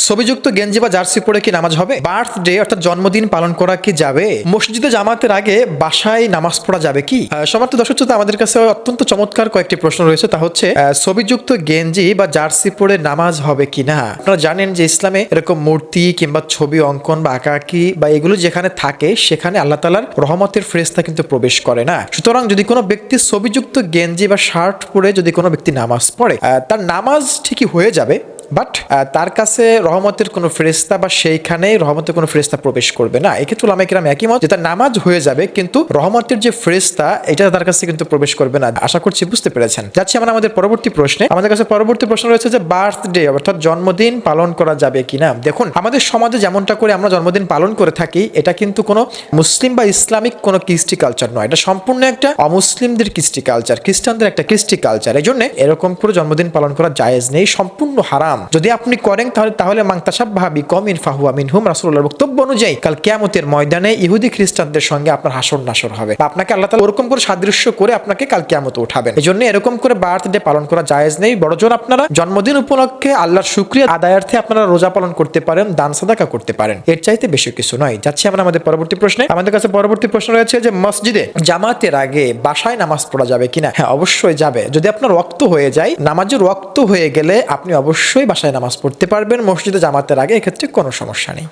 ছবিযুক্ত গেঞ্জি বা জার্সি পরে কি নামাজ হবে? বার্থডে অর্থাৎ জন্মদিন পালন করা কি যাবে? মসজিদে জামাতের আগে বাসায় নামাজ পড়া যাবে কি? সমাপ্ত দর্শক শ্রোতা, আমাদের কাছে অত্যন্ত চমৎকার কয়েকটি প্রশ্ন রয়েছে। তা হচ্ছে ছবিযুক্ত গেঞ্জি বা জার্সি পরে নামাজ হবে কিনা। আপনারা জানেন যে ইসলামে এরকম মূর্তি কিংবা ছবি অঙ্কন বা আঁকাআঁকি বা এগুলো যেখানে থাকে সেখানে আল্লাহ তাআলার রহমতের ফেরেশতা কিন্তু প্রবেশ করে না। সুতরাং যদি কোনো ব্যক্তি ছবিযুক্ত গেঞ্জি বা শার্ট পরে যদি কোনো ব্যক্তি নামাজ পড়ে, তার নামাজ ঠিকই হয়ে যাবে, বাট তার কাছে রহমতের কোনো ফেরেশতা বা সেইখানে রহমতের কোনো ফেরেশতা প্রবেশ করবে না। এক্ষেত্রে উলামায়ে কেরাম একই মত যে তার নামাজ হয়ে যাবে, কিন্তু রহমতের যে ফেরেশতা এটা তার কাছে কিন্তু প্রবেশ করবে না। আশা করছি বুঝতে পেরেছেন। যাচ্ছি আমরা আমাদের পরবর্তী প্রশ্নে। আমাদের কাছে পরবর্তী প্রশ্ন রয়েছে যে বার্থডে অর্থাৎ জন্মদিন পালন করা যাবে কিনা। দেখুন, আমাদের সমাজে যেমনটা করে আমরা জন্মদিন পালন করে থাকি, এটা কিন্তু কোনো মুসলিম বা ইসলামিক কোনো কৃষ্টি কালচার নয়। এটা সম্পূর্ণ একটা অমুসলিমদের কৃষ্টি কালচার, খ্রিস্টানদের একটা কৃষ্টি কালচার। এই জন্য এরকম করে জন্মদিন পালন করা জায়েজ নেই, সম্পূর্ণ হারাম। যদি আপনি করেন তাহলে মাংতাসাব্বাহা বিকওমিন ফাহুয়া মিনহুম, রাসূলুল্লাহর বক্তব্য অনুযায়ী কাল কিয়ামতের ময়দানে ইহুদি খ্রিস্টানদের সঙ্গে আপনার হাসর নাসর হবে, বা আপনাকে আল্লাহ তাআলা ওরকম করে সাদৃশ্য করে আপনাকে কাল কিয়ামতে উঠাবেন। এজন্য এরকম করে বার্থডে পালন করা জায়েজ নেই। বড়জোর আপনারা জন্মদিন উপলক্ষে আল্লাহর শুকরিয়া আদায়ার্থে আপনারা রোজা পালন করতে পারেন, দান সাদাকা করতে পারেন, এর চাইতে বেশি কিছু নয়। যাচ্ছি আমরা আমাদের পরবর্তী প্রশ্নে। আমাদের কাছে পরবর্তী প্রশ্ন রয়েছে যে মসজিদে জামাতের আগে বাসায় নামাজ পড়া যাবে কিনা। হ্যাঁ, অবশ্যই যাবে। যদি আপনার ওয়াক্ত হয়ে যায়, নামাজের ওয়াক্ত হয়ে গেলে আপনি অবশ্যই বাসায় নামাজ পড়তে পারবেন মসজিদে জামাতের আগে, এক্ষেত্রে কোনো সমস্যা নেই।